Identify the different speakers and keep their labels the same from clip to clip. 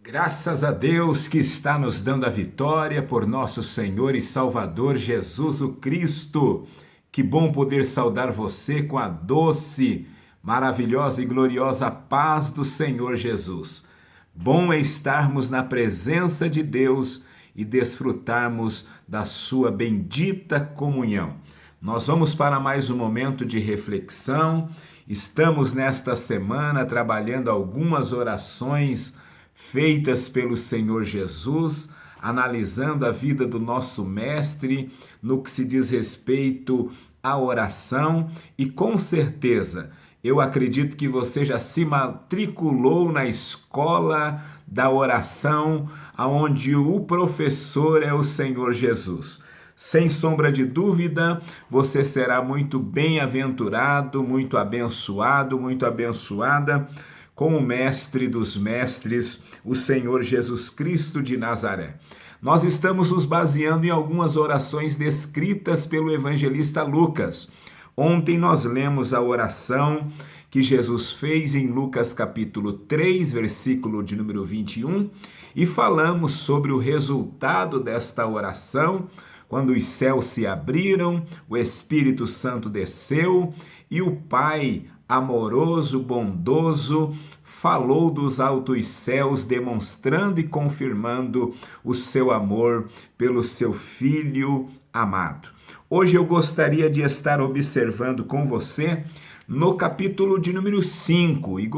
Speaker 1: Graças a Deus que está nos dando a vitória por nosso Senhor e Salvador Jesus o Cristo. Que bom poder saudar você com a doce, maravilhosa e gloriosa paz do Senhor Jesus. Bom é estarmos na presença de Deus e desfrutarmos da sua bendita comunhão. Nós vamos para mais um momento de reflexão. Estamos nesta semana trabalhando algumas orações feitas pelo Senhor Jesus, analisando a vida do nosso mestre no que se diz respeito à oração, e com certeza eu acredito que você já se matriculou na escola da oração, onde o professor é o Senhor Jesus. Sem sombra de dúvida, você será muito bem-aventurado, muito abençoado, muito abençoada com o mestre dos mestres, o Senhor Jesus Cristo de Nazaré. Nós estamos nos baseando em algumas orações descritas pelo evangelista Lucas. Ontem nós lemos a oração que Jesus fez em Lucas capítulo 3, versículo de número 21, e falamos sobre o resultado desta oração, quando os céus se abriram, o Espírito Santo desceu e o Pai amoroso, bondoso, falou dos altos céus, demonstrando e confirmando o seu amor pelo seu Filho amado. Hoje eu gostaria de estar observando com você no capítulo de número 5 e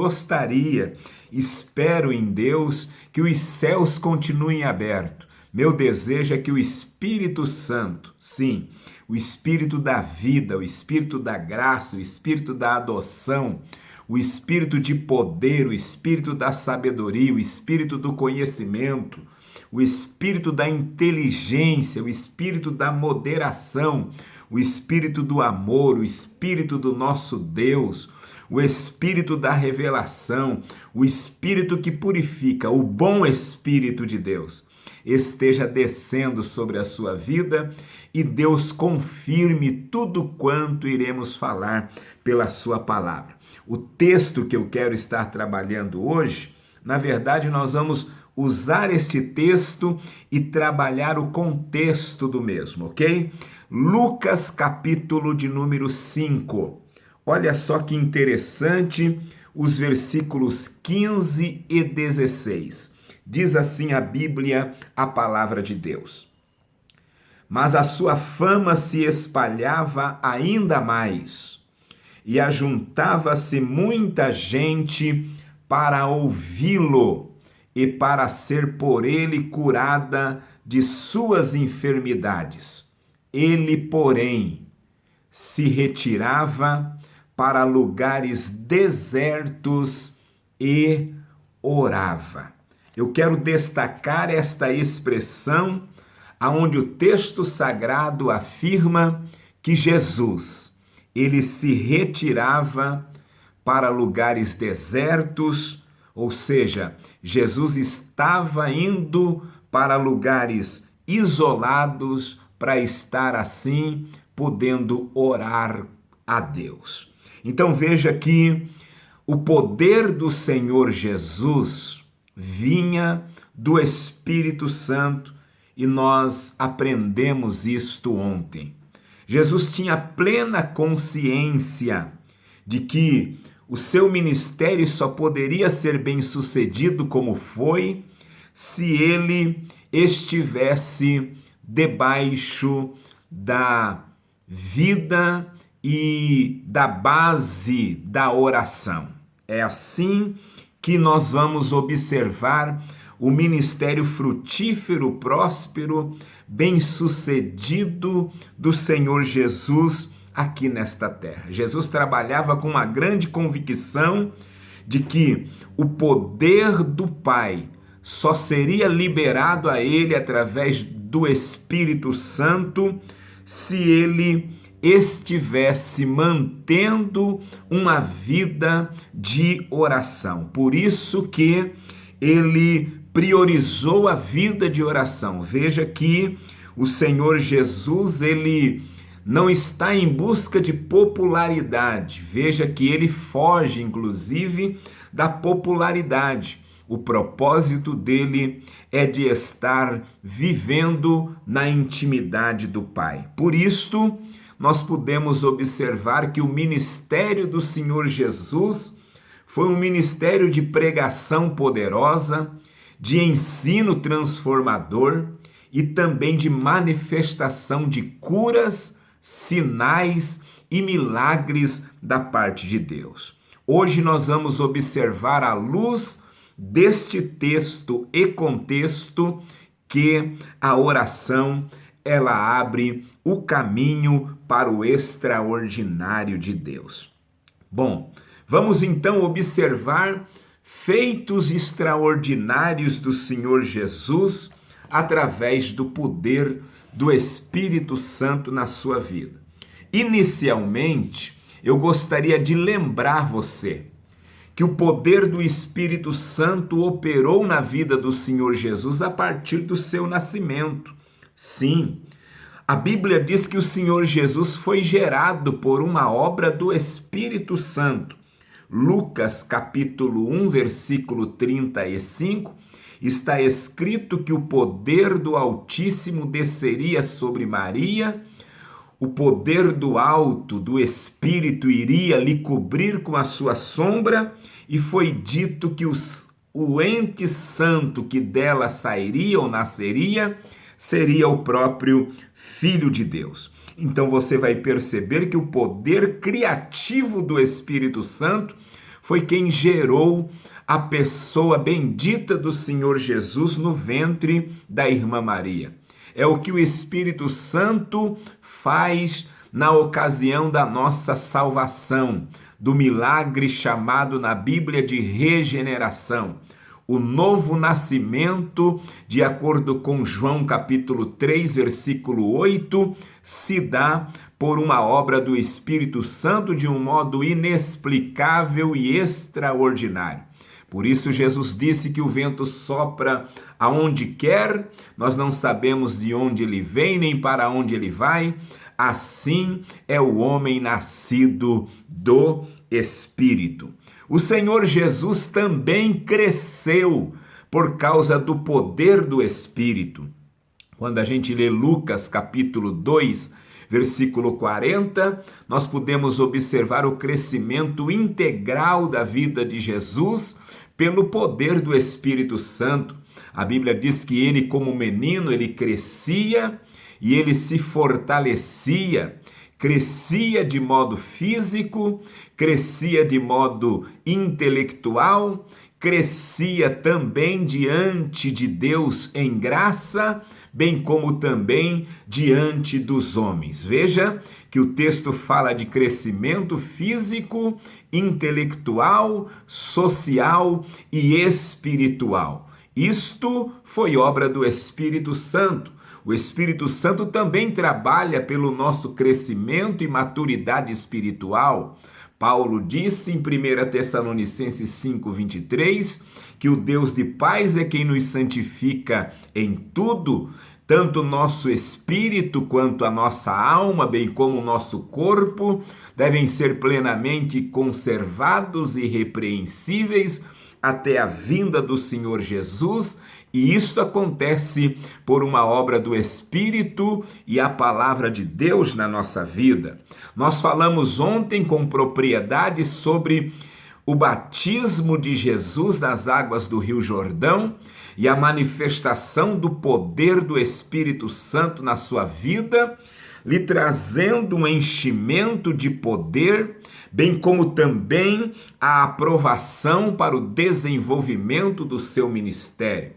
Speaker 1: espero em Deus que os céus continuem abertos. Meu desejo é que o Espírito Santo, sim, o Espírito da vida, o Espírito da graça, o Espírito da adoção, o Espírito de poder, o Espírito da sabedoria, o Espírito do conhecimento, o Espírito da inteligência, o Espírito da moderação, o Espírito do amor, o Espírito do nosso Deus, o Espírito da revelação, o Espírito que purifica, o bom Espírito de Deus, esteja descendo sobre a sua vida e Deus confirme tudo quanto iremos falar pela sua palavra. O texto que eu quero estar trabalhando hoje, na verdade, nós vamos usar este texto e trabalhar o contexto do mesmo, ok? Lucas capítulo de número 5. Olha só que interessante os versículos 15 e 16. Diz assim a Bíblia, a palavra de Deus. Mas a sua fama se espalhava ainda mais, e ajuntava-se muita gente para ouvi-lo e para ser por ele curada de suas enfermidades. Ele, porém, se retirava para lugares desertos e orava. Eu quero destacar esta expressão aonde o texto sagrado afirma que Jesus, ele se retirava para lugares desertos, ou seja, Jesus estava indo para lugares isolados para estar assim podendo orar a Deus. Então veja que o poder do Senhor Jesus vinha do Espírito Santo e nós aprendemos isto ontem. Jesus tinha plena consciência de que o seu ministério só poderia ser bem-sucedido como foi se ele estivesse debaixo da vida e da base da oração. É assim que nós vamos observar o ministério frutífero, próspero, bem-sucedido do Senhor Jesus aqui nesta terra. Jesus trabalhava com uma grande convicção de que o poder do Pai só seria liberado a ele através do Espírito Santo se ele estivesse mantendo uma vida de oração. Por isso que ele priorizou a vida de oração. Veja que o Senhor Jesus, ele não está em busca de popularidade. Veja que ele foge, inclusive, da popularidade. O propósito dele é de estar vivendo na intimidade do Pai. Por isto, nós podemos observar que o ministério do Senhor Jesus foi um ministério de pregação poderosa, de ensino transformador e também de manifestação de curas, sinais e milagres da parte de Deus. Hoje nós vamos observar à luz deste texto e contexto que a oração ela abre o caminho para o extraordinário de Deus. Bom, vamos então observar feitos extraordinários do Senhor Jesus através do poder do Espírito Santo na sua vida. Inicialmente, eu gostaria de lembrar você que o poder do Espírito Santo operou na vida do Senhor Jesus a partir do seu nascimento. Sim, a Bíblia diz que o Senhor Jesus foi gerado por uma obra do Espírito Santo. Lucas capítulo 1, versículo 35, está escrito que o poder do Altíssimo desceria sobre Maria, o poder do alto, do Espírito, iria lhe cobrir com a sua sombra, e foi dito que o ente santo que dela sairia ou nasceria, seria o próprio Filho de Deus. Então você vai perceber que o poder criativo do Espírito Santo foi quem gerou a pessoa bendita do Senhor Jesus no ventre da irmã Maria. É o que o Espírito Santo faz na ocasião da nossa salvação, do milagre chamado na Bíblia de regeneração. O novo nascimento, de acordo com João capítulo 3, versículo 8, se dá por uma obra do Espírito Santo de um modo inexplicável e extraordinário. Por isso Jesus disse que o vento sopra aonde quer, nós não sabemos de onde ele vem nem para onde ele vai. Assim é o homem nascido do Espírito. O Senhor Jesus também cresceu por causa do poder do Espírito. Quando a gente lê Lucas capítulo 2, versículo 40, nós podemos observar o crescimento integral da vida de Jesus pelo poder do Espírito Santo. A Bíblia diz que ele, como menino, ele crescia e ele se fortalecia. Crescia de modo físico, crescia de modo intelectual, crescia também diante de Deus em graça, bem como também diante dos homens. Veja que o texto fala de crescimento físico, intelectual, social e espiritual. Isto foi obra do Espírito Santo. O Espírito Santo também trabalha pelo nosso crescimento e maturidade espiritual. Paulo disse em 1 Tessalonicenses 5:23 que o Deus de paz é quem nos santifica em tudo, tanto o nosso espírito quanto a nossa alma, bem como o nosso corpo, devem ser plenamente conservados e irrepreensíveis até a vinda do Senhor Jesus, e isto acontece por uma obra do Espírito e a palavra de Deus na nossa vida. Nós falamos ontem com propriedade sobre o batismo de Jesus nas águas do Rio Jordão e a manifestação do poder do Espírito Santo na sua vida, lhe trazendo um enchimento de poder, bem como também a aprovação para o desenvolvimento do seu ministério.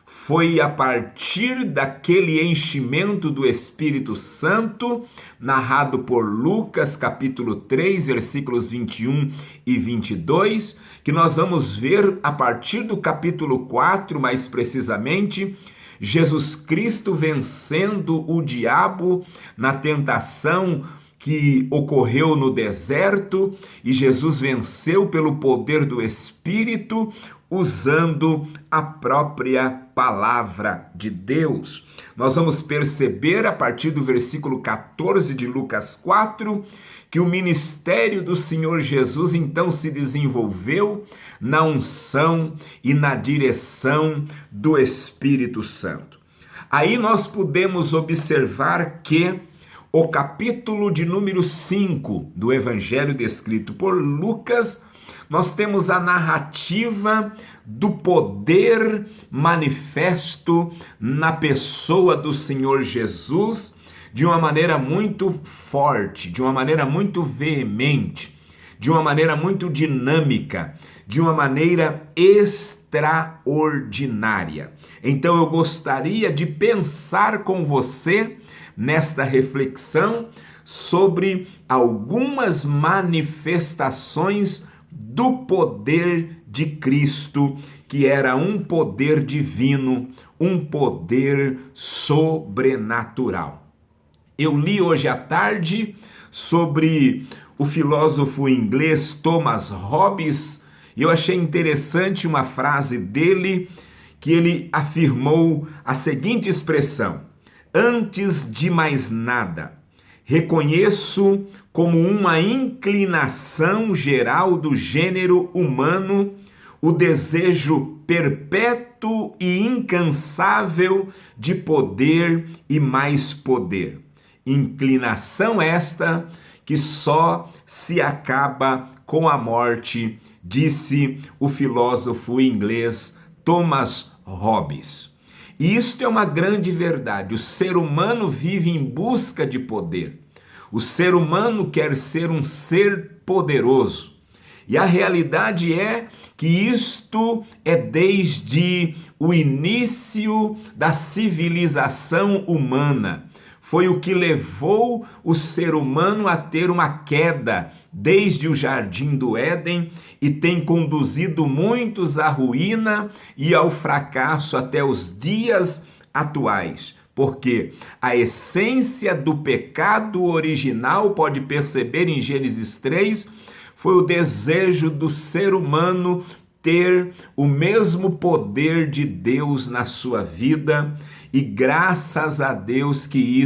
Speaker 1: Foi a partir daquele enchimento do Espírito Santo, narrado por Lucas, capítulo 3, versículos 21 e 22, que nós vamos ver a partir do capítulo 4, mais precisamente, Jesus Cristo vencendo o diabo na tentação que ocorreu no deserto, e Jesus venceu pelo poder do Espírito usando a própria palavra de Deus. Nós vamos perceber a partir do versículo 14 de Lucas 4 que o ministério do Senhor Jesus então se desenvolveu na unção e na direção do Espírito Santo. Aí nós podemos observar que o capítulo de número 5 do Evangelho descrito por Lucas, nós temos a narrativa do poder manifesto na pessoa do Senhor Jesus de uma maneira muito forte, de uma maneira muito veemente, de uma maneira muito dinâmica, de uma maneira extraordinária. Então eu gostaria de pensar com você nesta reflexão sobre algumas manifestações do poder de Cristo, que era um poder divino, um poder sobrenatural. Eu li hoje à tarde sobre o filósofo inglês Thomas Hobbes e eu achei interessante uma frase dele, que ele afirmou a seguinte expressão: antes de mais nada, reconheço como uma inclinação geral do gênero humano o desejo perpétuo e incansável de poder e mais poder. Inclinação esta que só se acaba com a morte, disse o filósofo inglês Thomas Hobbes. E isto é uma grande verdade. O ser humano vive em busca de poder. O ser humano quer ser um ser poderoso. E a realidade é que isto é desde o início da civilização humana. Foi o que levou o ser humano a ter uma queda desde o Jardim do Éden e tem conduzido muitos à ruína e ao fracasso até os dias atuais. Porque a essência do pecado original, pode perceber em Gênesis 3, foi o desejo do ser humano ter o mesmo poder de Deus na sua vida, e graças a Deus que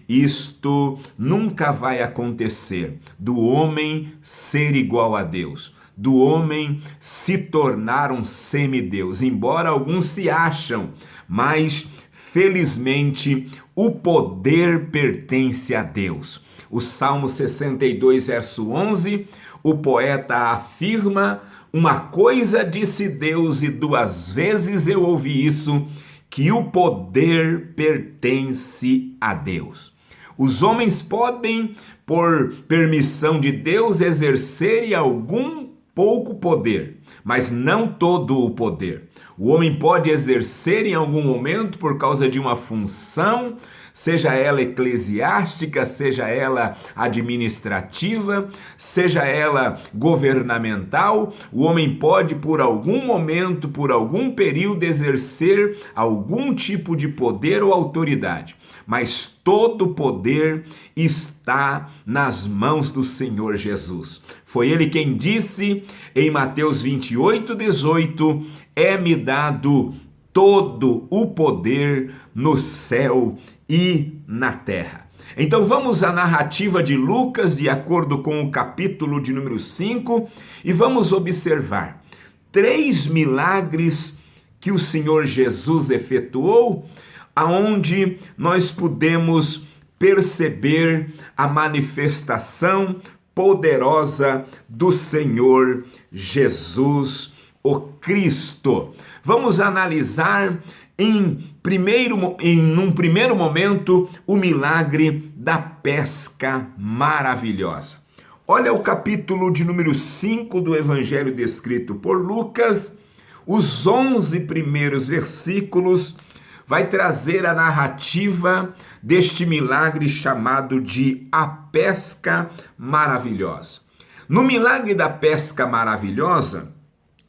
Speaker 1: isto nunca vai acontecer, do homem ser igual a Deus, do homem se tornar um semideus, embora alguns se acham, mas felizmente o poder pertence a Deus. O Salmo 62, verso 11, o poeta afirma: uma coisa disse Deus e duas vezes eu ouvi isso, que o poder pertence a Deus. Os homens podem, por permissão de Deus, exercerem algum pouco poder, mas não todo o poder. O homem pode exercer em algum momento por causa de uma função, seja ela eclesiástica, seja ela administrativa, seja ela governamental. O homem pode, por algum momento, por algum período, exercer algum tipo de poder ou autoridade. Mas todo o poder está nas mãos do Senhor Jesus. Foi ele quem disse em Mateus 28, 18: é-me dado todo o poder no céu e na terra. Então vamos à narrativa de Lucas, de acordo com o capítulo de número 5, e vamos observar 3 milagres que o Senhor Jesus efetuou, aonde nós podemos perceber a manifestação poderosa do Senhor Jesus, o Cristo. Vamos analisar num primeiro momento o milagre da pesca maravilhosa. Olha o capítulo de número 5 do Evangelho descrito por Lucas, os 11 primeiros versículos vai trazer a narrativa deste milagre chamado de a pesca maravilhosa. No milagre da pesca maravilhosa,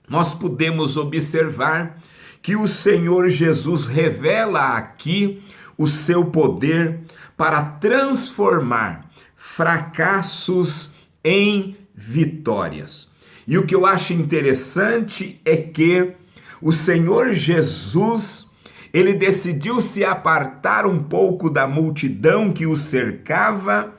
Speaker 1: nós podemos observar que o Senhor Jesus revela aqui o seu poder para transformar fracassos em vitórias. E o que eu acho interessante é que o Senhor Jesus, ele decidiu se apartar um pouco da multidão que o cercava,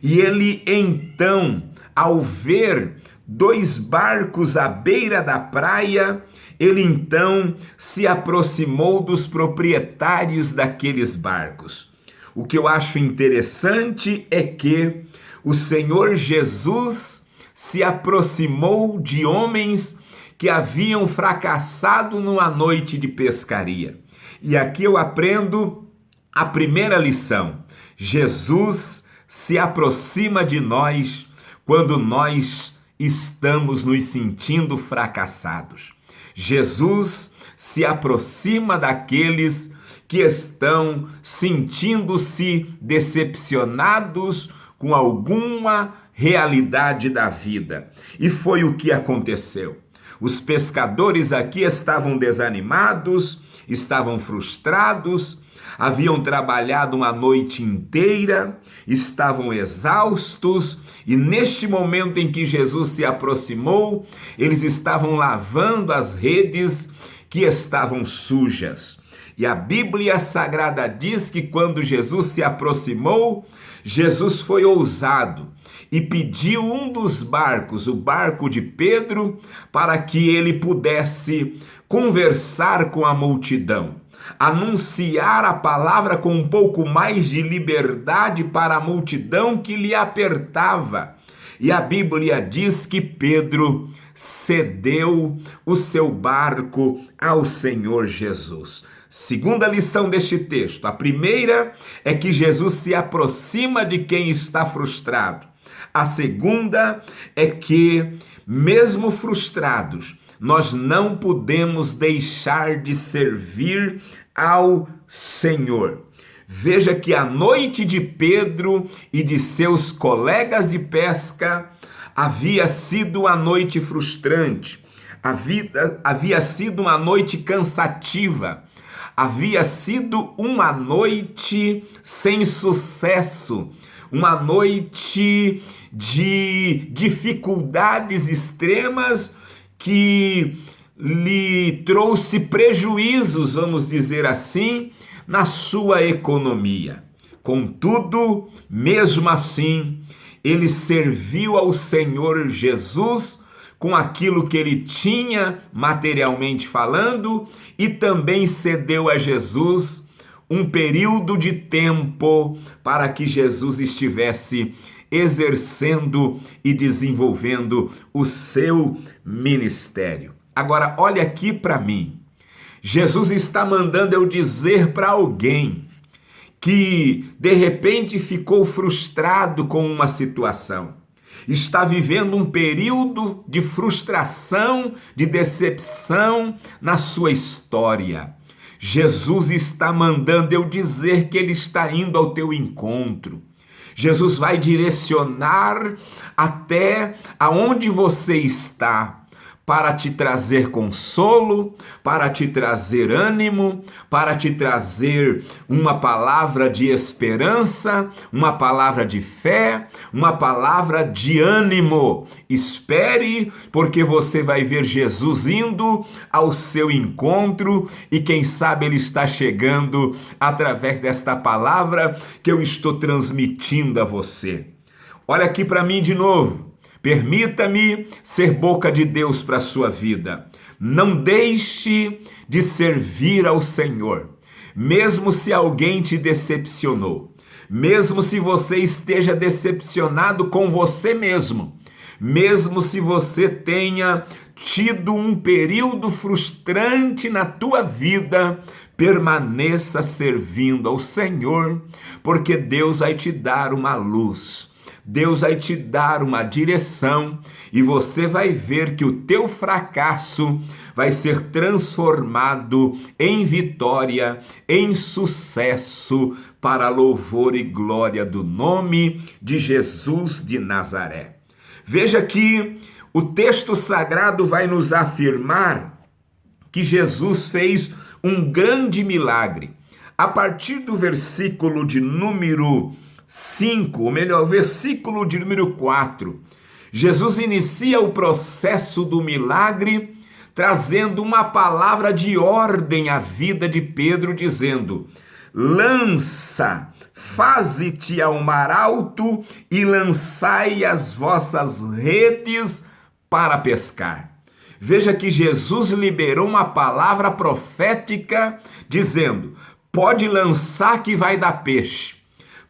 Speaker 1: e ele então, ao ver dois barcos à beira da praia, ele então se aproximou dos proprietários daqueles barcos. O que eu acho interessante é que o Senhor Jesus se aproximou de homens que haviam fracassado numa noite de pescaria. E aqui eu aprendo a primeira lição. Jesus se aproxima de nós quando nós estamos nos sentindo fracassados. Jesus se aproxima daqueles que estão sentindo-se decepcionados com alguma realidade da vida. E foi o que aconteceu. Os pescadores aqui estavam desanimados, estavam frustrados, haviam trabalhado uma noite inteira, estavam exaustos, e neste momento em que Jesus se aproximou, eles estavam lavando as redes que estavam sujas. E a Bíblia Sagrada diz que quando Jesus se aproximou, Jesus foi ousado e pediu um dos barcos, o barco de Pedro, para que ele pudesse conversar com a multidão, anunciar a palavra com um pouco mais de liberdade para a multidão que lhe apertava. E a Bíblia diz que Pedro cedeu o seu barco ao Senhor Jesus. Segunda lição deste texto. A primeira é que Jesus se aproxima de quem está frustrado. A segunda é que, mesmo frustrados, nós não podemos deixar de servir ao Senhor. Veja que a noite de Pedro e de seus colegas de pesca havia sido uma noite frustrante, havia sido uma noite cansativa, havia sido uma noite sem sucesso, uma noite de dificuldades extremas que lhe trouxe prejuízos, vamos dizer assim, na sua economia. Contudo, mesmo assim, ele serviu ao Senhor Jesus com aquilo que ele tinha materialmente falando e também cedeu a Jesus um período de tempo para que Jesus estivesse exercendo e desenvolvendo o seu ministério. Agora, olha aqui para mim. Jesus está mandando eu dizer para alguém que de repente ficou frustrado com uma situação, está vivendo um período de frustração, de decepção na sua história. Jesus está mandando eu dizer que ele está indo ao teu encontro. Jesus vai direcionar até aonde você está, para te trazer consolo, para te trazer ânimo, para te trazer uma palavra de esperança, uma palavra de fé, uma palavra de ânimo. Espere, porque você vai ver Jesus indo ao seu encontro e quem sabe ele está chegando através desta palavra que eu estou transmitindo a você. Olha aqui para mim de novo. Permita-me ser boca de Deus para a sua vida. Não deixe de servir ao Senhor, mesmo se alguém te decepcionou, mesmo se você esteja decepcionado com você mesmo, mesmo se você tenha tido um período frustrante na tua vida, permaneça servindo ao Senhor, porque Deus vai te dar uma luz. Deus vai te dar uma direção e você vai ver que o teu fracasso vai ser transformado em vitória, em sucesso, para louvor e glória do nome de Jesus de Nazaré. Veja que o texto sagrado vai nos afirmar que Jesus fez um grande milagre. A partir do versículo de número 5, ou melhor, versículo de número 4, Jesus inicia o processo do milagre trazendo uma palavra de ordem à vida de Pedro, dizendo: lança, faze-te ao mar alto e lançai as vossas redes para pescar. Veja que Jesus liberou uma palavra profética dizendo: pode lançar que vai dar peixe,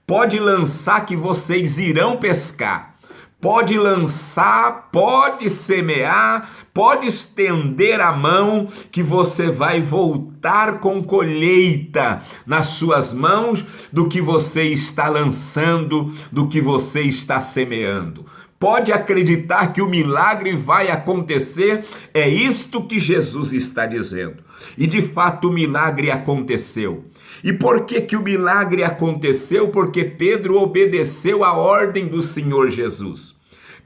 Speaker 1: pode lançar que vocês irão pescar. Pode lançar, pode semear, pode estender a mão que você vai voltar com colheita nas suas mãos do que você está lançando, do que você está semeando. Pode acreditar que o milagre vai acontecer, é isto que Jesus está dizendo. E de fato o milagre aconteceu. E por que o milagre aconteceu? Porque Pedro obedeceu à ordem do Senhor Jesus.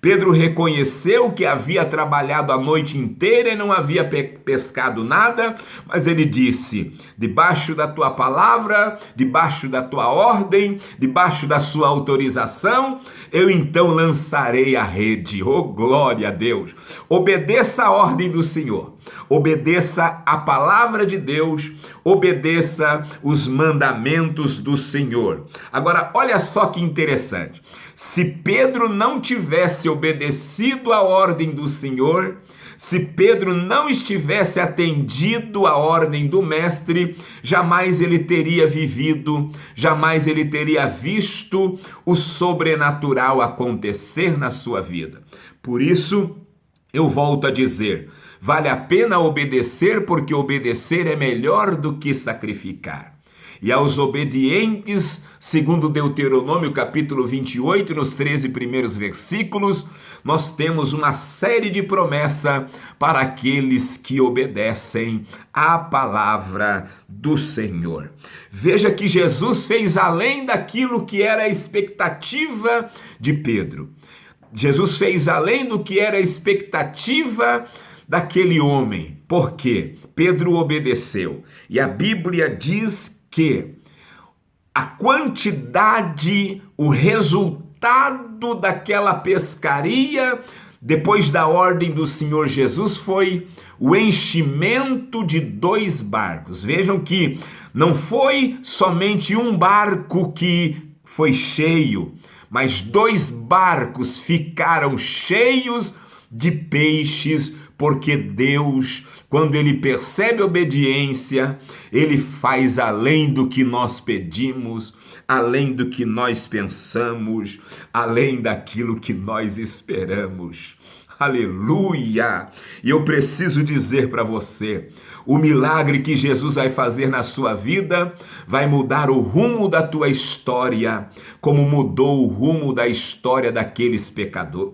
Speaker 1: Pedro reconheceu que havia trabalhado a noite inteira e não havia pescado nada, mas ele disse: debaixo da tua palavra, debaixo da tua ordem, debaixo da sua autorização, eu então lançarei a rede. Oh, glória a Deus! Obedeça a ordem do Senhor, obedeça a palavra de Deus, obedeça os mandamentos do Senhor. Agora, olha só que interessante. Se Pedro não tivesse obedecido à ordem do Senhor, se Pedro não estivesse atendido à ordem do Mestre, jamais ele teria vivido, jamais ele teria visto o sobrenatural acontecer na sua vida. Por isso, eu volto a dizer, vale a pena obedecer, porque obedecer é melhor do que sacrificar. E aos obedientes, segundo Deuteronômio capítulo 28, nos 13 primeiros versículos, nós temos uma série de promessas para aqueles que obedecem à palavra do Senhor. Veja que Jesus fez além daquilo que era a expectativa de Pedro. Jesus fez além do que era a expectativa daquele homem. Por quê? Pedro obedeceu. E a Bíblia diz que a quantidade, o resultado daquela pescaria, depois da ordem do Senhor Jesus, foi o enchimento de 2 barcos. Vejam que não foi somente um barco que foi cheio, mas 2 barcos ficaram cheios de peixes, porque Deus, quando Ele percebe obediência, Ele faz além do que nós pedimos, além do que nós pensamos, além daquilo que nós esperamos. Aleluia! E eu preciso dizer para você, o milagre que Jesus vai fazer na sua vida vai mudar o rumo da tua história, como mudou o rumo da história daqueles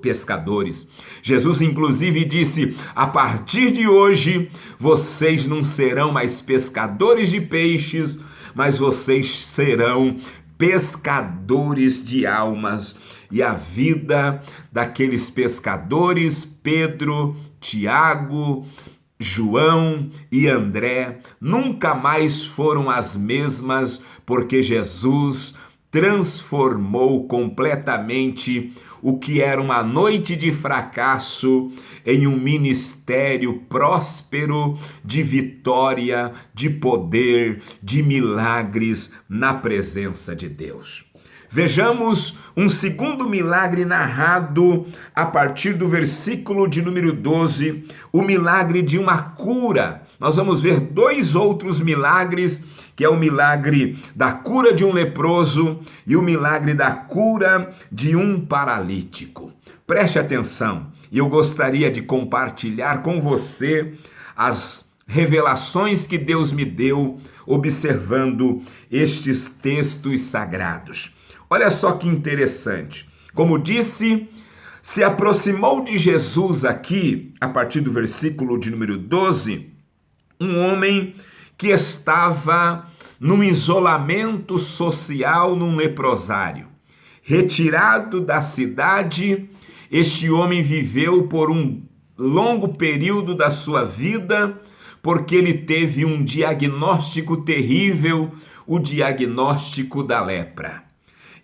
Speaker 1: pescadores. Jesus inclusive disse: a partir de hoje, vocês não serão mais pescadores de peixes, mas vocês serão pescadores de almas. E a vida daqueles pescadores, Pedro, Tiago, João e André, nunca mais foram as mesmas, porque Jesus transformou completamente o que era uma noite de fracasso em um ministério próspero de vitória, de poder, de milagres na presença de Deus. Vejamos um segundo milagre narrado a partir do versículo de número 12, o milagre de uma cura. Nós vamos ver 2 outros milagres, que é o milagre da cura de um leproso e o milagre da cura de um paralítico. Preste atenção, e eu gostaria de compartilhar com você as revelações que Deus me deu observando estes textos sagrados. Olha só que interessante. Como disse, se aproximou de Jesus aqui, a partir do versículo de número 12, um homem que estava num isolamento social, num leprosário. Retirado da cidade, este homem viveu por um longo período da sua vida, porque ele teve um diagnóstico terrível, o diagnóstico da lepra.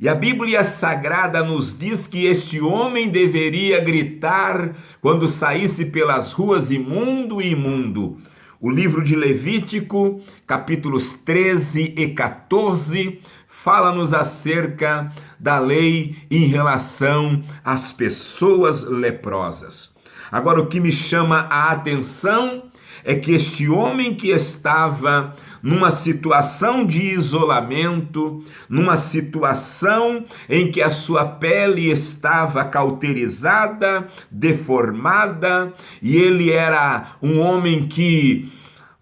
Speaker 1: E a Bíblia Sagrada nos diz que este homem deveria gritar quando saísse pelas ruas: imundo, imundo. O livro de Levítico, capítulos 13 e 14, fala-nos acerca da lei em relação às pessoas leprosas. Agora, o que me chama a atenção é que este homem que estava numa situação de isolamento, numa situação em que a sua pele estava cauterizada, deformada, e ele era um homem que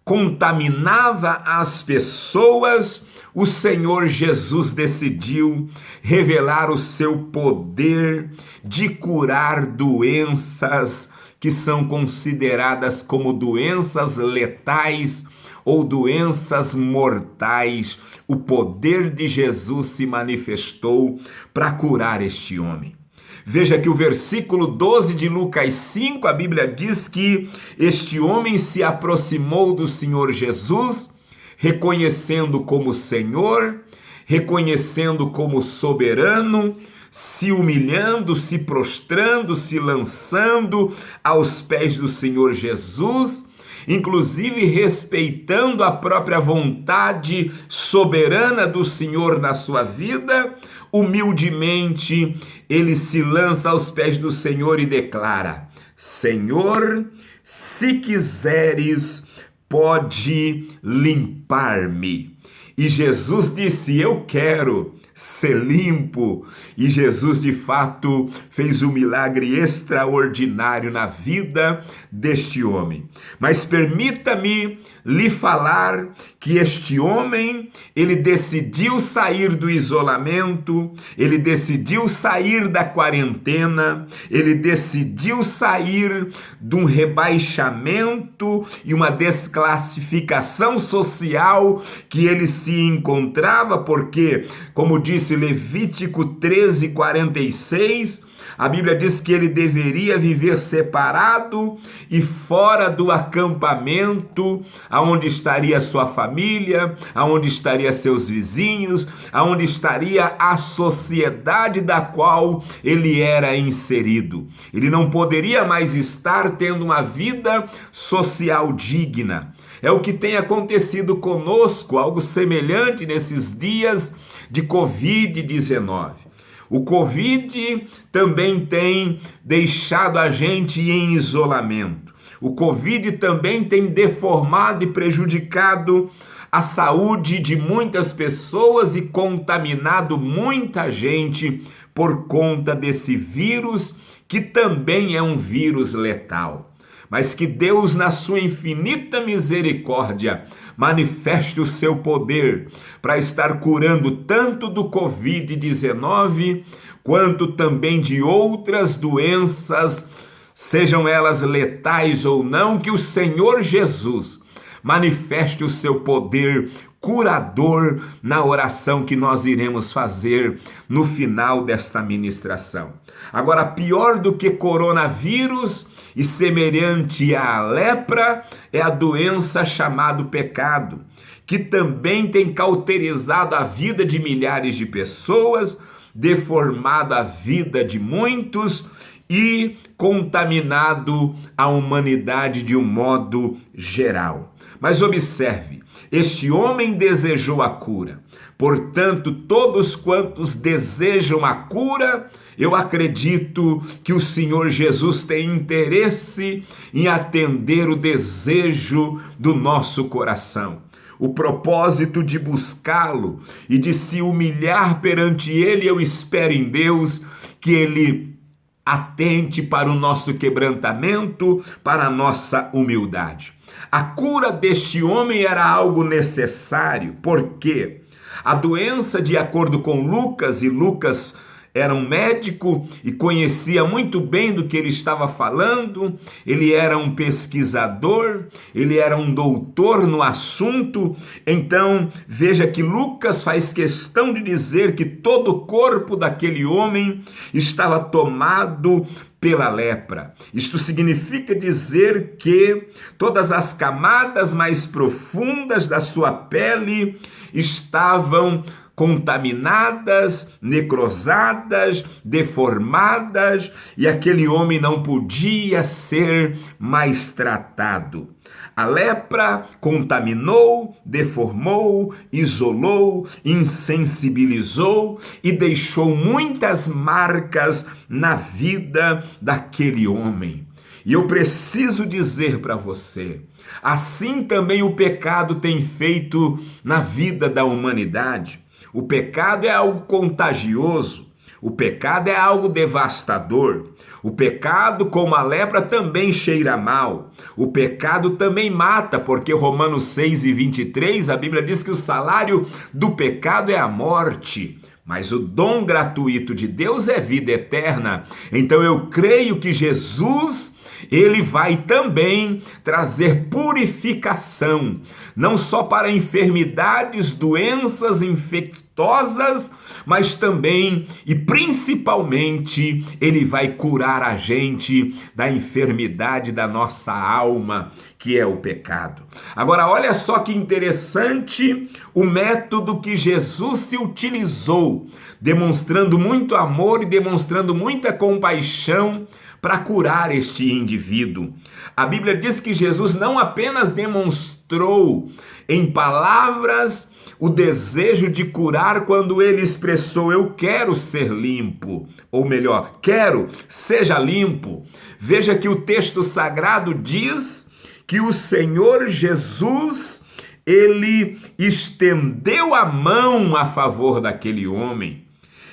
Speaker 1: contaminava as pessoas, o Senhor Jesus decidiu revelar o seu poder de curar doenças que são consideradas como doenças letais ou doenças mortais. O poder de Jesus se manifestou para curar este homem. Veja que o versículo 12 de Lucas 5, a Bíblia diz que este homem se aproximou do Senhor Jesus, reconhecendo como Senhor, reconhecendo como soberano, se humilhando, se prostrando, se lançando aos pés do Senhor Jesus, inclusive respeitando a própria vontade soberana do Senhor na sua vida. Humildemente ele se lança aos pés do Senhor e declara: Senhor, se quiseres, pode limpar-me. E Jesus disse: eu quero ser limpo. E Jesus de fato fez um milagre extraordinário na vida deste homem. Mas permita-me lhe falar que este homem, ele decidiu sair do isolamento, ele decidiu sair da quarentena, ele decidiu sair de um rebaixamento e uma desclassificação social que ele se encontrava, porque, como disse Levítico 13:46, a Bíblia diz que ele deveria viver separado e fora do acampamento, aonde estaria sua família, aonde estaria seus vizinhos, aonde estaria a sociedade da qual ele era inserido. Ele não poderia mais estar tendo uma vida social digna. É o que tem acontecido conosco, algo semelhante nesses dias de Covid-19. O Covid também tem deixado a gente em isolamento. O Covid também tem deformado e prejudicado a saúde de muitas pessoas e contaminado muita gente por conta desse vírus, que também é um vírus letal. Mas que Deus, na sua infinita misericórdia, manifeste o seu poder para estar curando tanto do Covid-19, quanto também de outras doenças, sejam elas letais ou não, que o Senhor Jesus manifeste o seu poder curador na oração que nós iremos fazer no final desta ministração. Agora, pior do que coronavírus e semelhante à lepra é a doença chamada pecado, que também tem cauterizado a vida de milhares de pessoas, deformado a vida de muitos e contaminado a humanidade de um modo geral. Mas observe, este homem desejou a cura. Portanto, todos quantos desejam a cura, eu acredito que o Senhor Jesus tem interesse em atender o desejo do nosso coração. O propósito de buscá-lo e de se humilhar perante Ele, eu espero em Deus que Ele atente para o nosso quebrantamento, para a nossa humildade. A cura deste homem era algo necessário, porque a doença, de acordo com Lucas, e Lucas era um médico e conhecia muito bem do que ele estava falando, ele era um pesquisador, ele era um doutor no assunto. Então veja que Lucas faz questão de dizer que todo o corpo daquele homem estava tomado pela lepra. Isto significa dizer que todas as camadas mais profundas da sua pele estavam contaminadas, necrosadas, deformadas, e aquele homem não podia ser mais tratado. A lepra contaminou, deformou, isolou, insensibilizou e deixou muitas marcas na vida daquele homem. E eu preciso dizer para você, assim também o pecado tem feito na vida da humanidade. O pecado é algo contagioso, o pecado é algo devastador. O pecado, como a lepra, também cheira mal. O pecado também mata, porque Romanos 6:23, a Bíblia diz que o salário do pecado é a morte. Mas o dom gratuito de Deus é vida eterna. Então eu creio que Jesus, ele vai também trazer purificação, não só para enfermidades, doenças infectosas, mas também e principalmente ele vai curar a gente da enfermidade da nossa alma, que é o pecado. Agora, olha só que interessante o método que Jesus se utilizou, demonstrando muito amor e demonstrando muita compaixão para curar este indivíduo. A Bíblia diz que Jesus não apenas demonstrou em palavras o desejo de curar quando ele expressou: eu quero ser limpo, ou melhor, quero, seja limpo. Veja que o texto sagrado diz que o Senhor Jesus, ele estendeu a mão a favor daquele homem,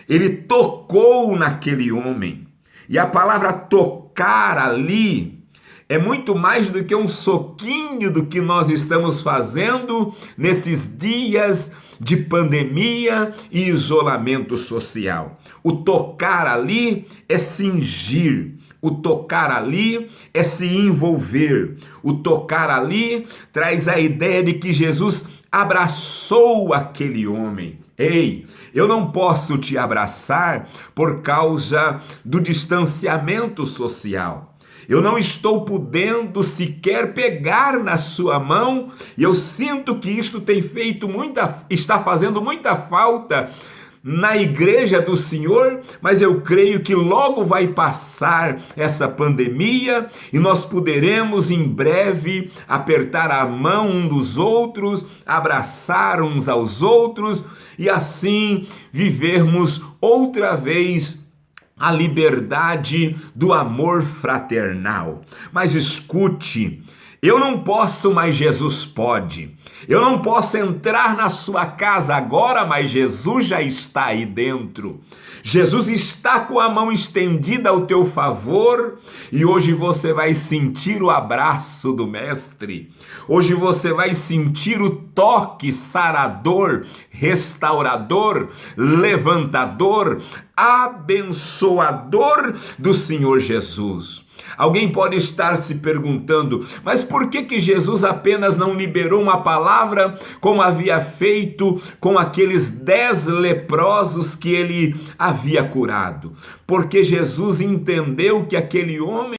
Speaker 1: ele tocou naquele homem. E a palavra tocar ali é muito mais do que um soquinho do que nós estamos fazendo nesses dias de pandemia e isolamento social. O tocar ali é cingir. O tocar ali é se envolver. O tocar ali traz a ideia de que Jesus abraçou aquele homem. Ei, eu não posso te abraçar por causa do distanciamento social. Eu não estou podendo sequer pegar na sua mão, e eu sinto que isto está fazendo muita falta na igreja do Senhor, mas eu creio que logo vai passar essa pandemia e nós poderemos em breve apertar a mão um dos outros, abraçar uns aos outros e assim vivermos outra vez a liberdade do amor fraternal. Mas escute, eu não posso, mas Jesus pode. Eu não posso entrar na sua casa agora, mas Jesus já está aí dentro. Jesus está com a mão estendida ao teu favor e hoje você vai sentir o abraço do Mestre. Hoje você vai sentir o toque sarador, restaurador, levantador, abençoador do Senhor Jesus. Alguém pode estar se perguntando, mas por que Jesus apenas não liberou uma palavra como havia feito com aqueles 10 leprosos que ele havia curado? Porque Jesus entendeu que aquele homem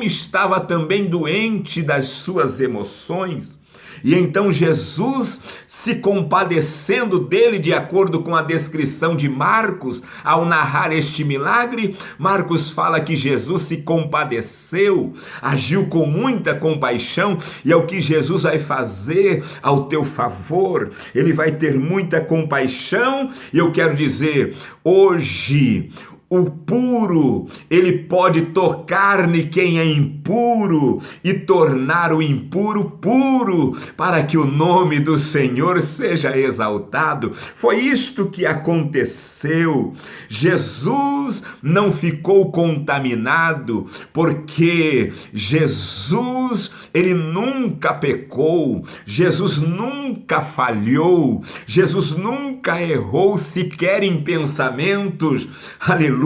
Speaker 1: estava também doente das suas emoções. E então Jesus, se compadecendo dele, de acordo com a descrição de Marcos, ao narrar este milagre, Marcos fala que Jesus se compadeceu, agiu com muita compaixão, e é o que Jesus vai fazer ao teu favor. Ele vai ter muita compaixão, e eu quero dizer, hoje, o puro, ele pode tocar em quem é impuro e tornar o impuro puro, para que o nome do Senhor seja exaltado. Foi isto que aconteceu. Jesus não ficou contaminado, porque Jesus, ele nunca pecou, Jesus nunca falhou, Jesus nunca errou sequer em pensamentos. Aleluia.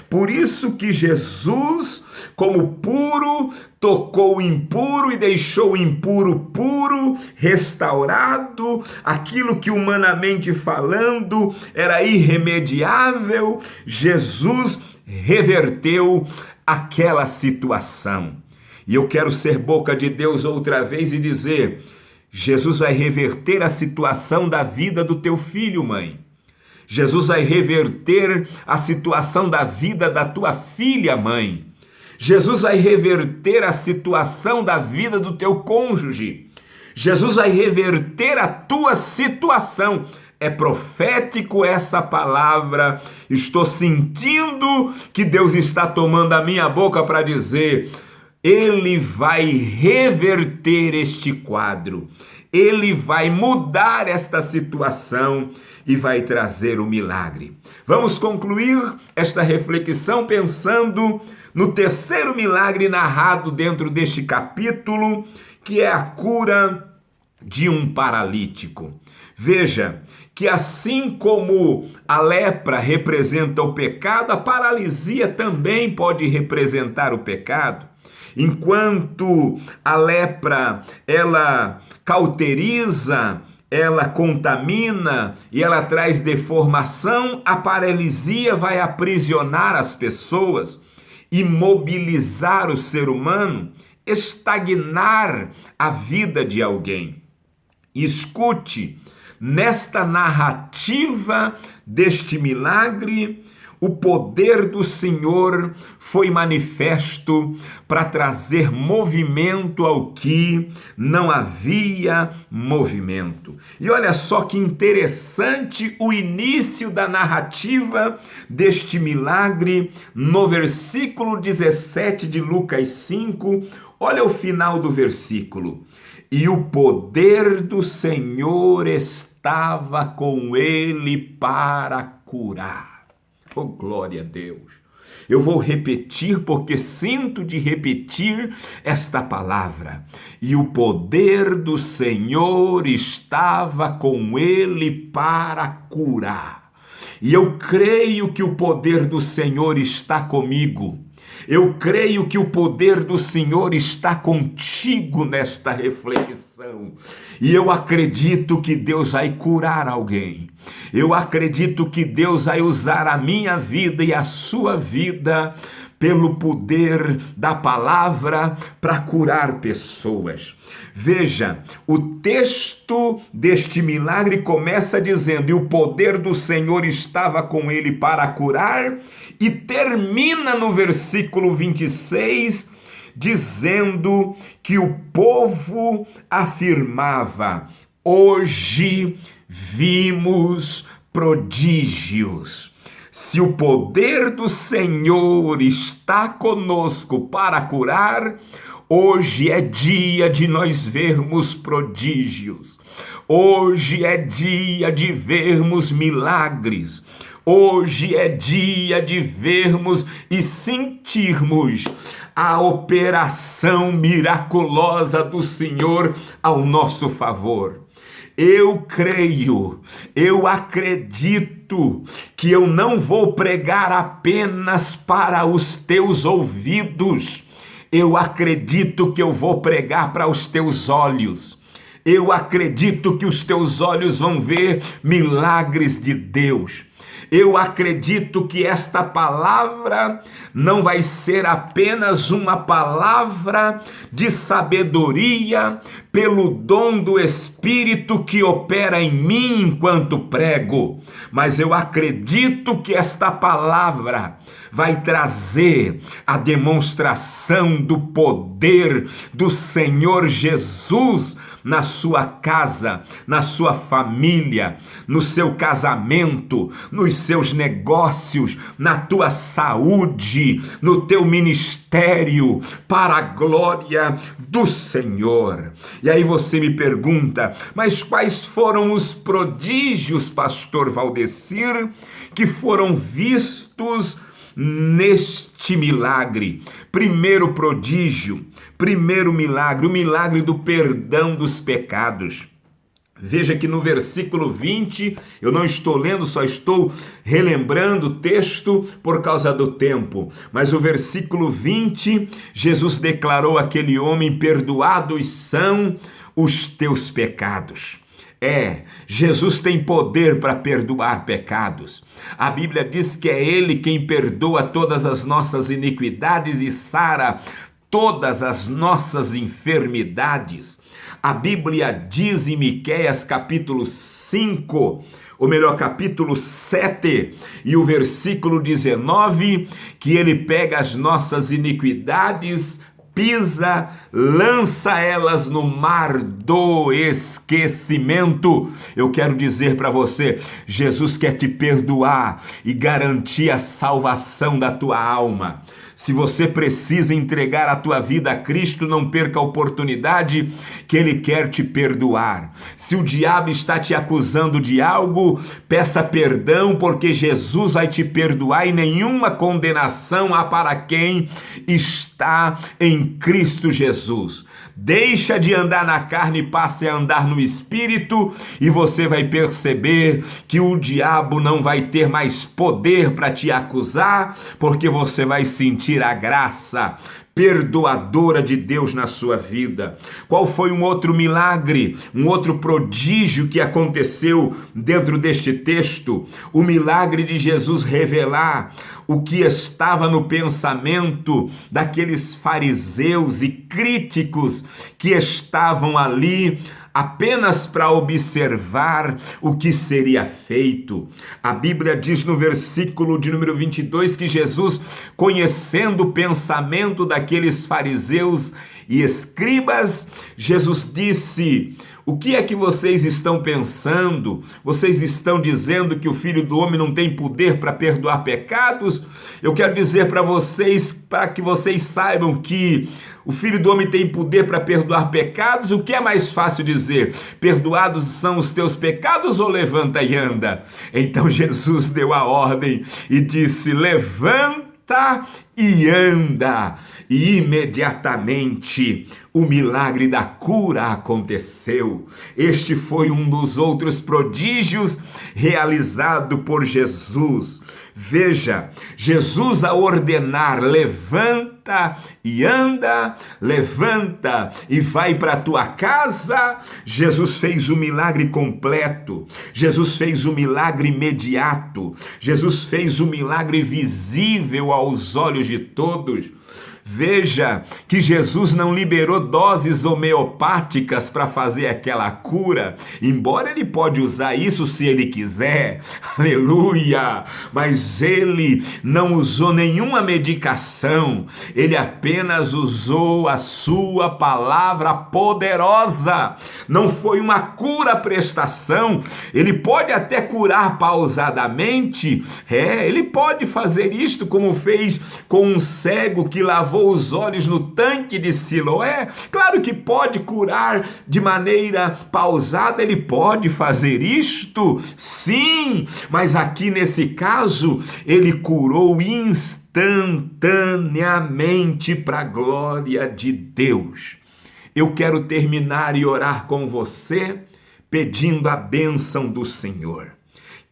Speaker 1: Por isso que Jesus, como puro, tocou o impuro e deixou o impuro puro, restaurado. Aquilo que humanamente falando era irremediável, Jesus reverteu aquela situação. E eu quero ser boca de Deus outra vez e dizer: Jesus vai reverter a situação da vida do teu filho, mãe. Jesus vai reverter a situação da vida da tua filha, mãe. Jesus vai reverter a situação da vida do teu cônjuge. Jesus vai reverter a tua situação. É profético essa palavra. Estou sentindo que Deus está tomando a minha boca para dizer: Ele vai reverter este quadro. Ele vai mudar esta situação e vai trazer o milagre. Vamos concluir esta reflexão pensando no terceiro milagre narrado dentro deste capítulo, que é a cura de um paralítico. Veja que assim como a lepra representa o pecado, a paralisia também pode representar o pecado. Enquanto a lepra, ela cauteriza, ela contamina e ela traz deformação, a paralisia vai aprisionar as pessoas, imobilizar o ser humano, estagnar a vida de alguém. Escute, nesta narrativa deste milagre, o poder do Senhor foi manifesto para trazer movimento ao que não havia movimento. E olha só que interessante o início da narrativa deste milagre no versículo 17 de Lucas 5. Olha o final do versículo. E o poder do Senhor estava com ele para curar. Oh, glória a Deus! Eu vou repetir porque sinto de repetir esta palavra. E o poder do Senhor estava com ele para curar. E eu creio que o poder do Senhor está comigo. Eu creio que o poder do Senhor está contigo nesta reflexão. E eu acredito que Deus vai curar alguém. Eu acredito que Deus vai usar a minha vida e a sua vida pelo poder da palavra para curar pessoas. Veja, o texto deste milagre começa dizendo: e o poder do Senhor estava com ele para curar, e termina no versículo 26, dizendo que o povo afirmava: hoje vimos prodígios. Se o poder do Senhor está conosco para curar, hoje é dia de nós vermos prodígios. Hoje é dia de vermos milagres. Hoje é dia de vermos e sentirmos a operação miraculosa do Senhor ao nosso favor. Eu creio, eu acredito que eu não vou pregar apenas para os teus ouvidos. Eu acredito que eu vou pregar para os teus olhos. Eu acredito que os teus olhos vão ver milagres de Deus. Eu acredito que esta palavra não vai ser apenas uma palavra de sabedoria pelo dom do Espírito que opera em mim enquanto prego, mas eu acredito que esta palavra vai trazer a demonstração do poder do Senhor Jesus na sua casa, na sua família, no seu casamento, nos seus negócios, na tua saúde, no teu ministério, para a glória do Senhor. E aí você me pergunta: mas quais foram os prodígios, pastor Valdecir, que foram vistos neste milagre? Primeiro prodígio, primeiro milagre, o milagre do perdão dos pecados. Veja que no versículo 20, eu não estou lendo, só estou relembrando o texto por causa do tempo, mas o versículo 20, Jesus declarou àquele homem: perdoados são os teus pecados. Jesus tem poder para perdoar pecados. A Bíblia diz que é Ele quem perdoa todas as nossas iniquidades e sara todas as nossas enfermidades. A Bíblia diz em Miqueias capítulo 5, ou melhor, capítulo 7, e o versículo 19, que ele pega as nossas iniquidades, pisa, lança elas no mar do esquecimento. Eu quero dizer para você, Jesus quer te perdoar e garantir a salvação da tua alma. Se você precisa entregar a tua vida a Cristo, não perca a oportunidade que Ele quer te perdoar. Se o diabo está te acusando de algo, peça perdão, porque Jesus vai te perdoar e nenhuma condenação há para quem está em Cristo Jesus. Deixa de andar na carne e passe a andar no Espírito e você vai perceber que o diabo não vai ter mais poder para te acusar, porque você vai sentir a graça perdoadora de Deus na sua vida. Qual foi um outro milagre, um outro prodígio que aconteceu dentro deste texto? O milagre de Jesus revelar o que estava no pensamento daqueles fariseus e críticos que estavam ali apenas para observar o que seria feito. A Bíblia diz no versículo de número 22 que Jesus, conhecendo o pensamento daqueles fariseus e escribas, Jesus disse: o que é que vocês estão pensando? Vocês estão dizendo que o Filho do Homem não tem poder para perdoar pecados? Eu quero dizer para vocês, para que vocês saibam que o Filho do Homem tem poder para perdoar pecados. O que é mais fácil dizer? Perdoados são os teus pecados ou levanta e anda? Então Jesus deu a ordem e disse: levanta e anda. E imediatamente o milagre da cura aconteceu. Este foi um dos outros prodígios realizado por Jesus. Veja, Jesus a ordenar: levanta e anda, levanta e vai para a tua casa. Jesus fez o milagre completo. Jesus fez o milagre imediato. Jesus fez o milagre visível aos olhos de todos. Veja que Jesus não liberou doses homeopáticas para fazer aquela cura, embora ele pode usar isso se ele quiser, aleluia, mas ele não usou nenhuma medicação, ele apenas usou a sua palavra poderosa. Não foi uma cura-prestação. Ele pode até curar pausadamente, ele pode fazer isto como fez com um cego que lavou os olhos no tanque de Siloé. Claro que pode curar de maneira pausada, ele pode fazer isto, sim, mas aqui nesse caso, ele curou instantaneamente para a glória de Deus. Eu quero terminar e orar com você, pedindo a bênção do Senhor.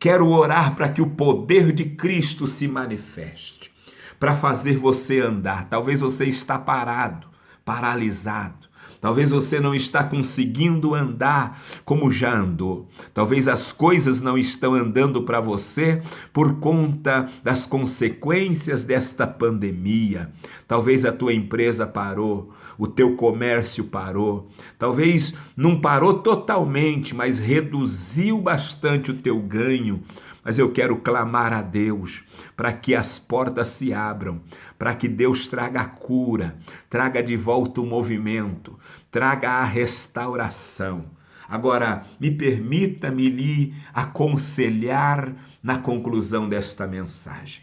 Speaker 1: Quero orar para que o poder de Cristo se manifeste, para fazer você andar. Talvez você está parado, paralisado. Talvez você não está conseguindo andar como já andou. Talvez as coisas não estão andando para você por conta das consequências desta pandemia. Talvez a tua empresa parou, o teu comércio parou. Talvez não parou totalmente, mas reduziu bastante o teu ganho. Mas eu quero clamar a Deus para que as portas se abram, para que Deus traga a cura, traga de volta o movimento, traga a restauração. Agora, permita-me lhe aconselhar na conclusão desta mensagem.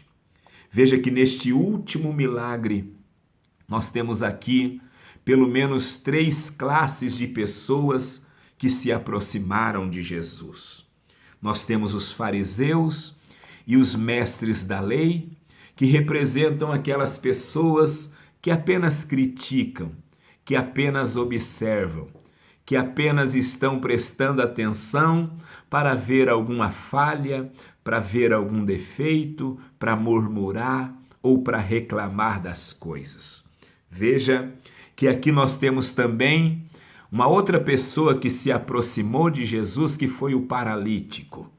Speaker 1: Veja que neste último milagre, nós temos aqui pelo menos 3 classes de pessoas que se aproximaram de Jesus. Nós temos os fariseus e os mestres da lei, que representam aquelas pessoas que apenas criticam, que apenas observam, que apenas estão prestando atenção para ver alguma falha, para ver algum defeito, para murmurar ou para reclamar das coisas. Veja que aqui nós temos também uma outra pessoa que se aproximou de Jesus, que foi o paralítico.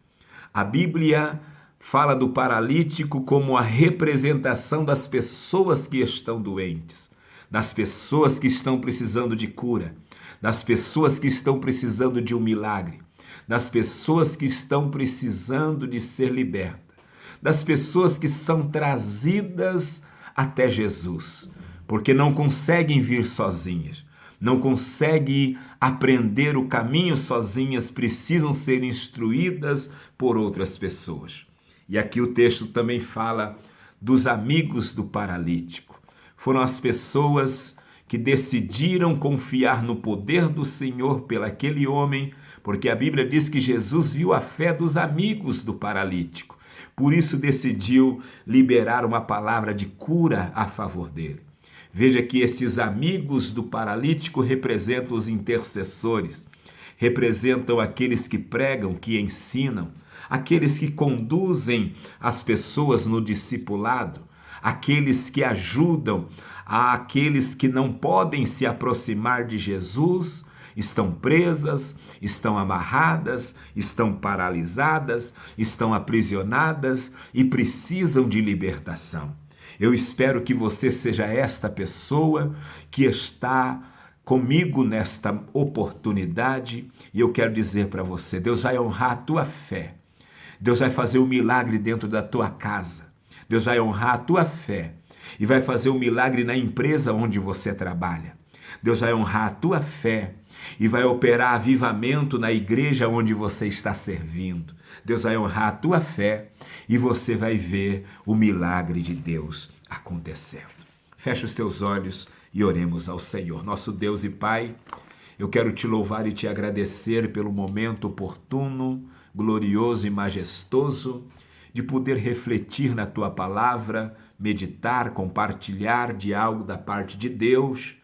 Speaker 1: A Bíblia fala do paralítico como a representação das pessoas que estão doentes, das pessoas que estão precisando de cura, das pessoas que estão precisando de um milagre, das pessoas que estão precisando de ser libertas, das pessoas que são trazidas até Jesus, porque não conseguem vir sozinhas, não conseguem aprender o caminho sozinhas, precisam ser instruídas por outras pessoas. E aqui o texto também fala dos amigos do paralítico. Foram as pessoas que decidiram confiar no poder do Senhor pelaquele homem, porque a Bíblia diz que Jesus viu a fé dos amigos do paralítico. Por isso decidiu liberar uma palavra de cura a favor dele. Veja que esses amigos do paralítico representam os intercessores, representam aqueles que pregam, que ensinam, aqueles que conduzem as pessoas no discipulado, aqueles que ajudam aqueles que não podem se aproximar de Jesus, estão presas, estão amarradas, estão paralisadas, estão aprisionadas e precisam de libertação. Eu espero que você seja esta pessoa que está comigo nesta oportunidade e eu quero dizer para você, Deus vai honrar a tua fé, Deus vai fazer um milagre dentro da tua casa, Deus vai honrar a tua fé e vai fazer um milagre na empresa onde você trabalha. Deus vai honrar a tua fé e vai operar avivamento na igreja onde você está servindo. Deus vai honrar a tua fé e você vai ver o milagre de Deus acontecendo. Fecha os teus olhos e oremos ao Senhor. Nosso Deus e Pai, eu quero te louvar e te agradecer pelo momento oportuno, glorioso e majestoso de poder refletir na tua palavra, meditar, compartilhar de algo da parte de Deus,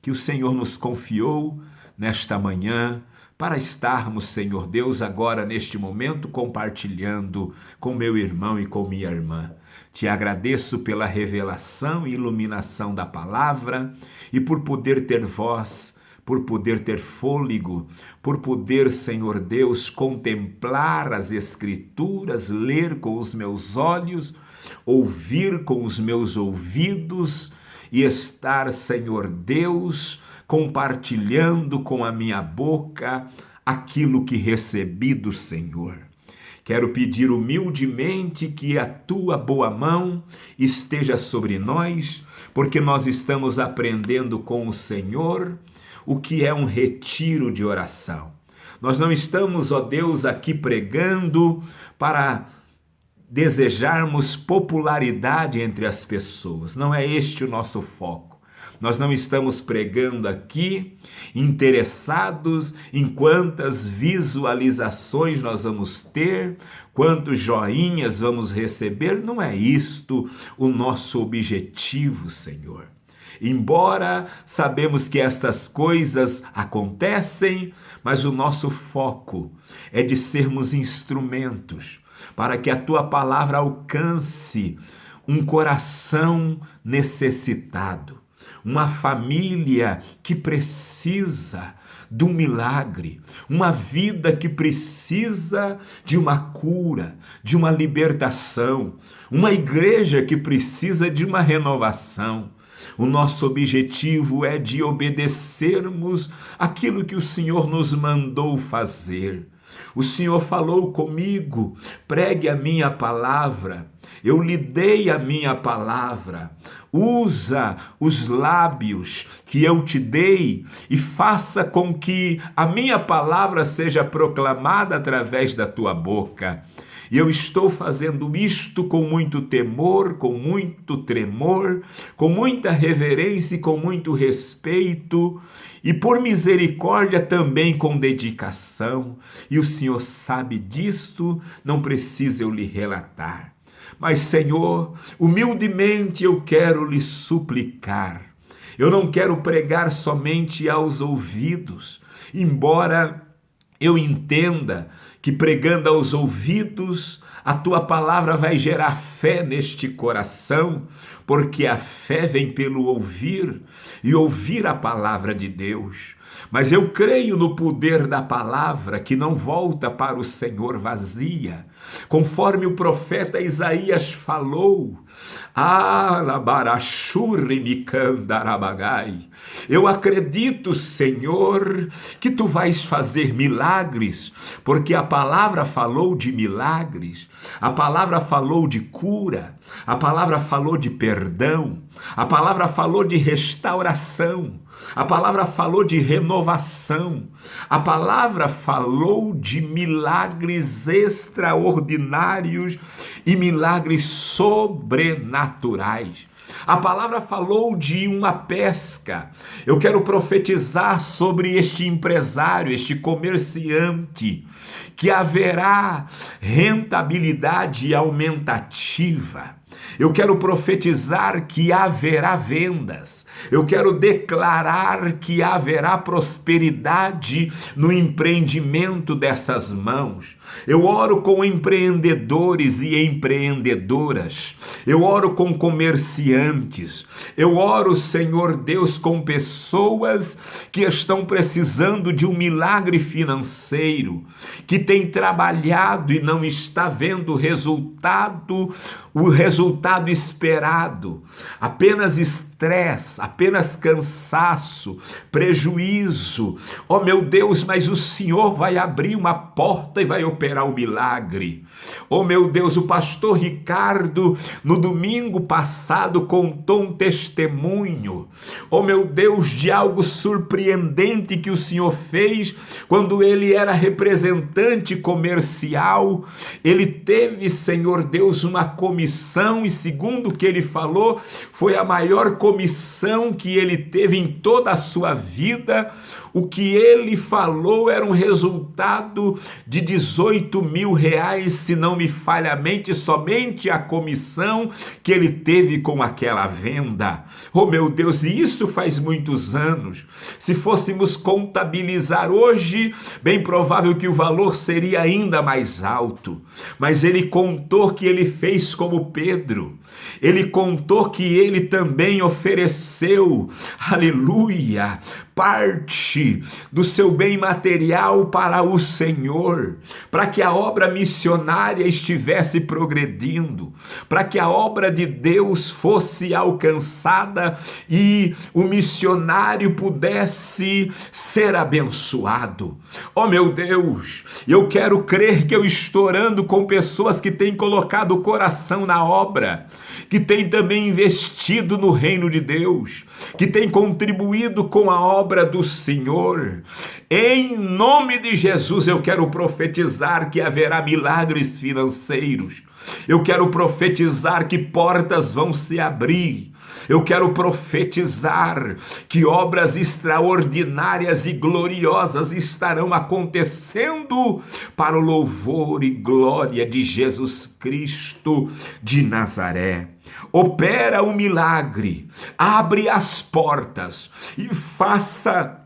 Speaker 1: que o Senhor nos confiou nesta manhã, para estarmos, Senhor Deus, agora neste momento compartilhando com meu irmão e com minha irmã. Te agradeço pela revelação e iluminação da palavra e por poder ter voz, por poder ter fôlego, por poder, Senhor Deus, contemplar as Escrituras, ler com os meus olhos, ouvir com os meus ouvidos e estar, Senhor Deus, compartilhando com a minha boca aquilo que recebi do Senhor. Quero pedir humildemente que a tua boa mão esteja sobre nós, porque nós estamos aprendendo com o Senhor o que é um retiro de oração. Nós não estamos, ó Deus, aqui pregando para desejarmos popularidade entre as pessoas. Não é este o nosso foco. Nós não estamos pregando aqui interessados em quantas visualizações nós vamos ter, quantos joinhas vamos receber. Não é isto o nosso objetivo, Senhor. Embora sabemos que estas coisas acontecem, mas o nosso foco é de sermos instrumentos para que a tua palavra alcance um coração necessitado, uma família que precisa de um milagre, uma vida que precisa de uma cura, de uma libertação, uma igreja que precisa de uma renovação. O nosso objetivo é de obedecermos aquilo que o Senhor nos mandou fazer. O Senhor falou comigo, pregue a minha palavra, eu lhe dei a minha palavra, usa os lábios que eu te dei e faça com que a minha palavra seja proclamada através da tua boca. E eu estou fazendo isto com muito temor, com muito tremor, com muita reverência e com muito respeito, e por misericórdia também com dedicação. E o Senhor sabe disto, não precisa eu lhe relatar. Mas, Senhor, humildemente eu quero lhe suplicar. Eu não quero pregar somente aos ouvidos, embora eu entenda que pregando aos ouvidos, a tua palavra vai gerar fé neste coração, porque a fé vem pelo ouvir, e ouvir a palavra de Deus. mas eu creio no poder da palavra que não volta para o Senhor vazia, conforme o profeta Isaías falou. Eu acredito, Senhor, que tu vais fazer milagres, porque a palavra falou de milagres, a palavra falou de cura, a palavra falou de perdão, a palavra falou de restauração, a palavra falou de renovação, a palavra falou de milagres extraordinários e milagres sobrenaturais. A palavra falou de uma pesca. Eu quero profetizar sobre este empresário, este comerciante, que haverá rentabilidade aumentativa. Eu quero profetizar que haverá vendas. Eu quero declarar que haverá prosperidade no empreendimento dessas mãos. Eu oro com empreendedores e empreendedoras. Eu oro com comerciantes. Eu oro, Senhor Deus, com pessoas que estão precisando de um milagre financeiro, que tem trabalhado e não está vendo o resultado esperado. Apenas estresse, apenas cansaço, prejuízo. Oh meu Deus, mas o Senhor vai abrir uma porta e vai operar o milagre. Oh meu Deus, o pastor Ricardo no domingo passado contou um testemunho, oh meu Deus, de algo surpreendente que o Senhor fez quando ele era representante comercial. Ele teve, Senhor Deus, uma comissão, e segundo o que ele falou, foi a maior comissão que ele teve em toda a sua vida. O que ele falou era um resultado de R$18.000, se não me falha a mente, somente a comissão que ele teve com aquela venda. Oh meu Deus, e isso faz muitos anos. Se fôssemos contabilizar hoje, bem provável que o valor seria ainda mais alto. Mas ele contou que ele fez como Pedro. Ele contou que ele também ofereceu, aleluia, parte do seu bem material para o Senhor, para que a obra missionária estivesse progredindo, para que a obra de Deus fosse alcançada e o missionário pudesse ser abençoado. Oh meu Deus, eu quero crer que eu estou orando com pessoas que têm colocado o coração na obra, que têm também investido no reino de Deus, que têm contribuído com a obra do Senhor. Em nome de Jesus, eu quero profetizar que haverá milagres financeiros. Eu quero profetizar que portas vão se abrir. Eu quero profetizar que obras extraordinárias e gloriosas estarão acontecendo para o louvor e glória de Jesus Cristo de Nazaré. Opera o milagre, abre as portas e faça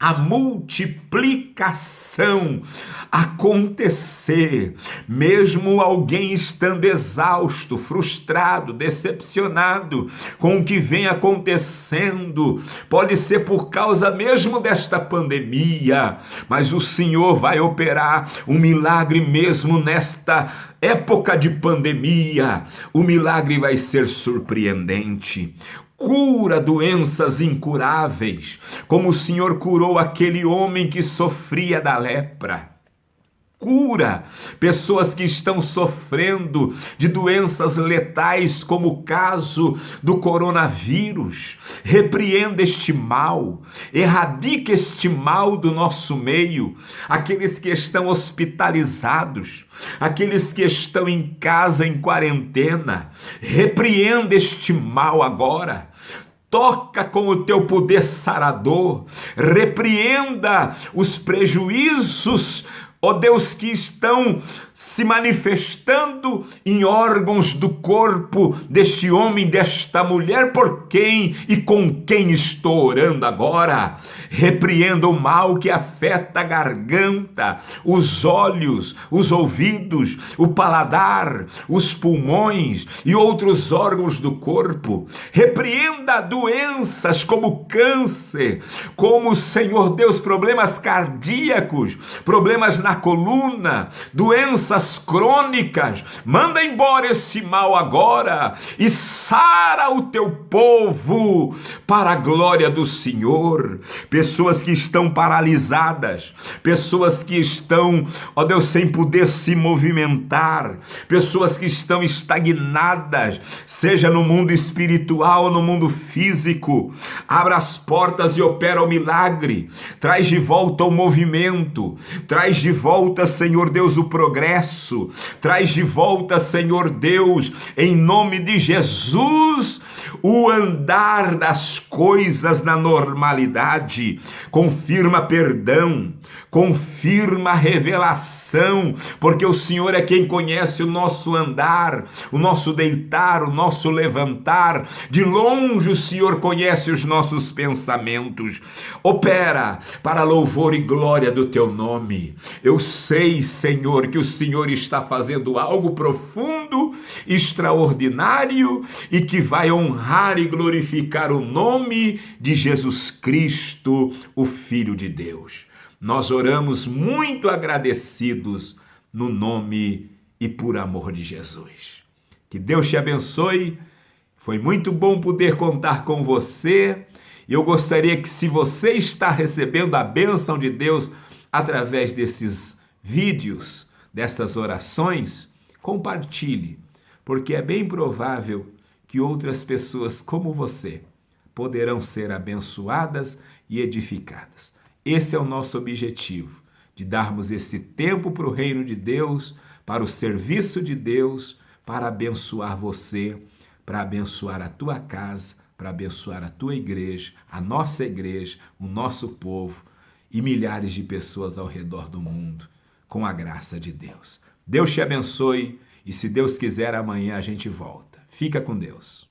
Speaker 1: a multiplicação acontecer, mesmo alguém estando exausto, frustrado, decepcionado com o que vem acontecendo, pode ser por causa mesmo desta pandemia, mas o Senhor vai operar um milagre mesmo nesta época de pandemia. O milagre vai ser surpreendente. Cura doenças incuráveis, como o Senhor curou aquele homem que sofria da lepra. Cura pessoas que estão sofrendo de doenças letais, como o caso do coronavírus. Repreenda este mal, erradica este mal do nosso meio. Aqueles que estão hospitalizados, aqueles que estão em casa em quarentena, repreenda este mal agora. Toca com o teu poder sarador, repreenda os prejuízos ó Deus, que estão se manifestando em órgãos do corpo deste homem, desta mulher, por quem e com quem estou orando agora. Repreenda o mal que afeta a garganta, os olhos, os ouvidos, o paladar, os pulmões e outros órgãos do corpo. Repreenda doenças como câncer, como, Senhor Deus, problemas cardíacos, problemas na coluna, doenças crônicas. Manda embora esse mal agora e sara o teu povo para a glória do Senhor. Pessoas que estão paralisadas, pessoas que estão, ó Deus, sem poder se movimentar, pessoas que estão estagnadas, seja no mundo espiritual ou no mundo físico. Abra as portas e opera o milagre. Traz de volta o movimento, traz de volta, Senhor Deus, o progresso, traz de volta, Senhor Deus, em nome de Jesus, o andar das coisas na normalidade. Confirma perdão, confirma revelação, porque o Senhor é quem conhece o nosso andar, o nosso deitar, o nosso levantar. De longe o Senhor conhece os nossos pensamentos. Opera para louvor e glória do teu nome. Eu sei, Senhor, que o Senhor está fazendo algo profundo, extraordinário e que vai honrar e glorificar o nome de Jesus Cristo, o Filho de Deus. Nós oramos muito agradecidos no nome e por amor de Jesus. Que Deus te abençoe. Foi muito bom poder contar com você. Eu gostaria que, se você está recebendo a bênção de Deus através desses vídeos, destas orações, compartilhe, porque é bem provável que outras pessoas como você poderão ser abençoadas e edificadas. Esse é o nosso objetivo, de darmos esse tempo para o reino de Deus, para o serviço de Deus, para abençoar você, para abençoar a tua casa, para abençoar a tua igreja, a nossa igreja, o nosso povo e milhares de pessoas ao redor do mundo, com a graça de Deus. Deus te abençoe e, se Deus quiser, amanhã a gente volta. Fica com Deus.